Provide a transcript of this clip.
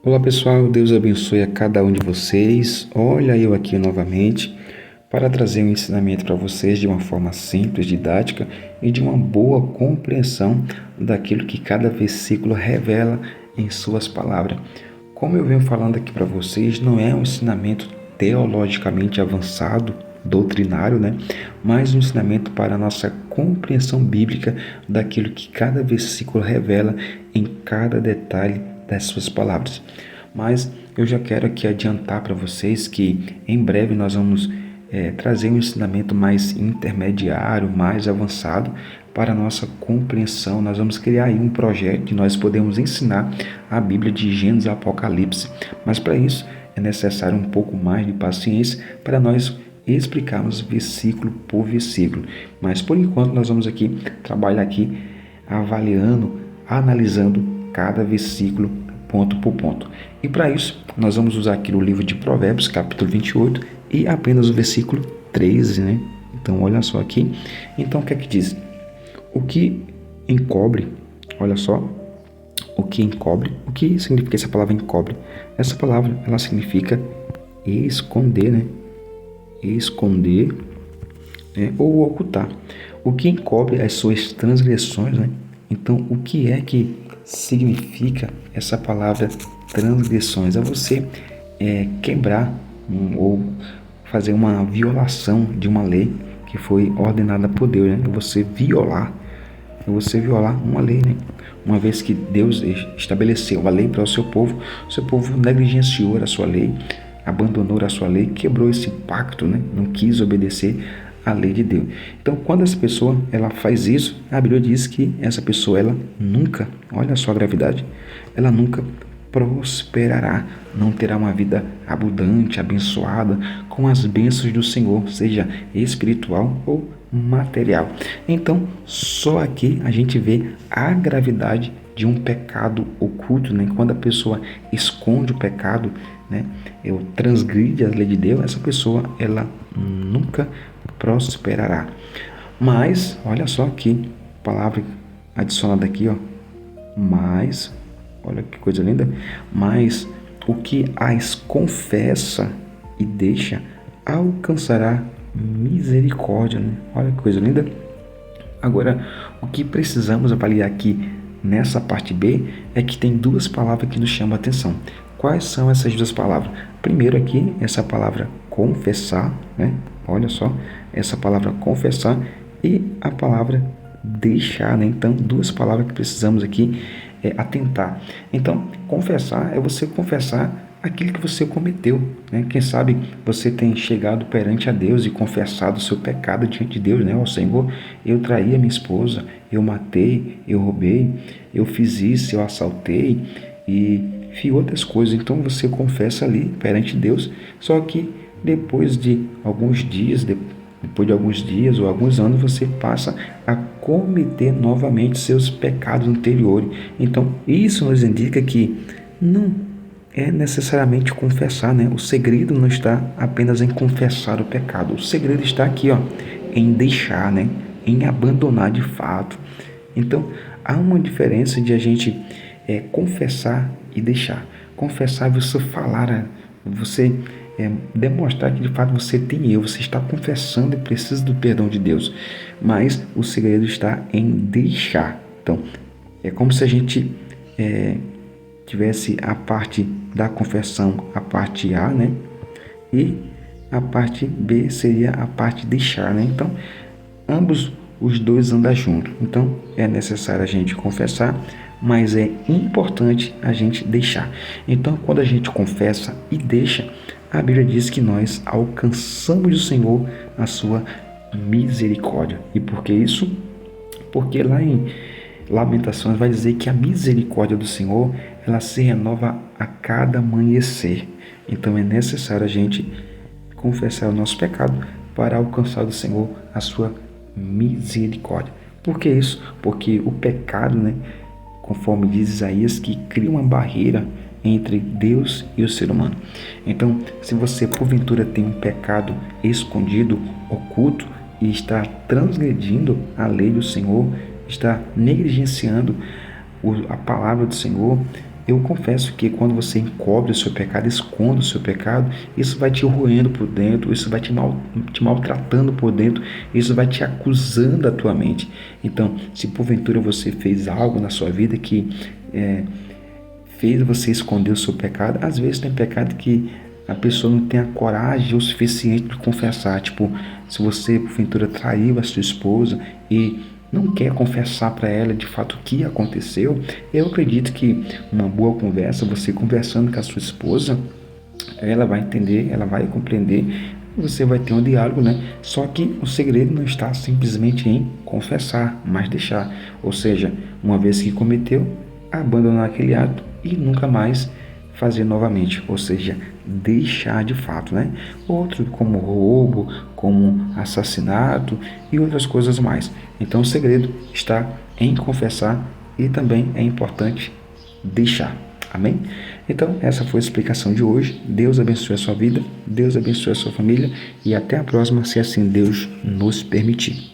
Olá pessoal, Deus abençoe a cada um de vocês. Olha eu aqui novamente para trazer um ensinamento para vocês de uma forma simples, didática e de uma boa compreensão daquilo que cada versículo revela em suas palavras. Como eu venho falando aqui para vocês, não é um ensinamento teologicamente avançado, doutrinário, mas um ensinamento para a nossa compreensão bíblica daquilo que cada versículo revela em cada detalhe das suas palavras. Mas eu já quero aqui adiantar para vocês que em breve nós vamos trazer um ensinamento mais intermediário, mais avançado para a nossa compreensão. Nós vamos criar aí um projeto que nós podemos ensinar a Bíblia de Gênesis a Apocalipse. Mas para isso é necessário um pouco mais de paciência para nós explicarmos versículo por versículo. Mas por enquanto nós vamos aqui trabalhar aqui avaliando, analisando cada versículo ponto por ponto. E para isso nós vamos usar aqui o livro de Provérbios, capítulo 28 e apenas o versículo 13, Então olha só aqui. Então o que é que diz? O que encobre, olha só, o que encobre, o que significa essa palavra encobre? Essa palavra, ela significa esconder, Esconder, ou ocultar. O que encobre as suas transgressões, Então, o que é que significa essa palavra transgressões? É você quebrar ou fazer uma violação de uma lei que foi ordenada por Deus, É você violar uma lei, Uma vez que Deus estabeleceu uma lei para o seu povo negligenciou a sua lei, abandonou a sua lei, quebrou esse pacto, Não quis obedecer a lei de Deus. Então, quando essa pessoa ela faz isso, a Bíblia diz que essa pessoa ela nunca, olha só a gravidade, ela nunca prosperará, não terá uma vida abundante, abençoada, com as bênçãos do Senhor, seja espiritual ou material. Então, só aqui a gente vê a gravidade de um pecado oculto, Quando a pessoa esconde o pecado, ou transgride a lei de Deus, essa pessoa ela nunca prosperará. Mas, olha só aqui, palavra adicionada aqui, mas, olha que coisa linda, mas o que as confessa e deixa alcançará misericórdia, Olha que coisa linda. Agora, o que precisamos avaliar aqui nessa parte B é que tem duas palavras que nos chamam a atenção. Quais são essas duas palavras? Primeiro aqui, essa palavra confessar, Olha só, essa palavra confessar e a palavra deixar, Então, duas palavras que precisamos aqui atentar. Então, confessar é você confessar aquilo que você cometeu, Quem sabe você tem chegado perante a Deus e confessado o seu pecado diante de Deus, Ó Senhor, eu traí a minha esposa, eu matei, eu roubei, eu fiz isso, eu assaltei e fiz outras coisas. Então você confessa ali perante Deus, só que depois de alguns dias, ou alguns anos, você passa a cometer novamente seus pecados anteriores. Então, isso nos indica que não é necessariamente confessar, O segredo não está apenas em confessar o pecado. O segredo está aqui, em deixar, Em abandonar de fato. Então, há uma diferença de a gente confessar e deixar. Confessar é você falar, você demonstrar que de fato você tem erro, você está confessando e precisa do perdão de Deus. Mas o segredo está em deixar. Então, é como se a gente tivesse a parte da confessão, a parte A, E a parte B seria a parte de deixar, Então, ambos os dois andam juntos. Então, é necessário a gente confessar, mas é importante a gente deixar. Então, quando a gente confessa e deixa, a Bíblia diz que nós alcançamos do Senhor a sua misericórdia. E por que isso? Porque lá em Lamentações vai dizer que a misericórdia do Senhor ela se renova a cada amanhecer. Então é necessário a gente confessar o nosso pecado para alcançar do Senhor a sua misericórdia. Por que isso? Porque o pecado, conforme diz Isaías, que cria uma barreira entre Deus e o ser humano. Então, se você porventura tem um pecado escondido, oculto, e está transgredindo a lei do Senhor, está negligenciando a palavra do Senhor, Eu confesso que quando você encobre o seu pecado, esconde o seu pecado, isso vai te roendo por dentro, isso vai te maltratando por dentro, isso vai te acusando a tua mente. Então, se porventura você fez algo na sua vida que fez você esconder o seu pecado, às vezes tem pecado que a pessoa não tem a coragem o suficiente de confessar. Tipo, se você porventura traiu a sua esposa e não quer confessar para ela de fato o que aconteceu, eu acredito que uma boa conversa, você conversando com a sua esposa, ela vai entender, ela vai compreender, você vai ter um diálogo, né? Só que o segredo não está simplesmente em confessar, mas deixar. Ou seja, uma vez que cometeu, abandonar aquele ato e nunca mais fazer novamente, ou seja, deixar de fato, né? Outro como roubo, como assassinato e outras coisas mais. Então o segredo está em confessar e também é importante deixar. Amém? Então, essa foi a explicação de hoje. Deus abençoe a sua vida, Deus abençoe a sua família e até a próxima, se assim Deus nos permitir.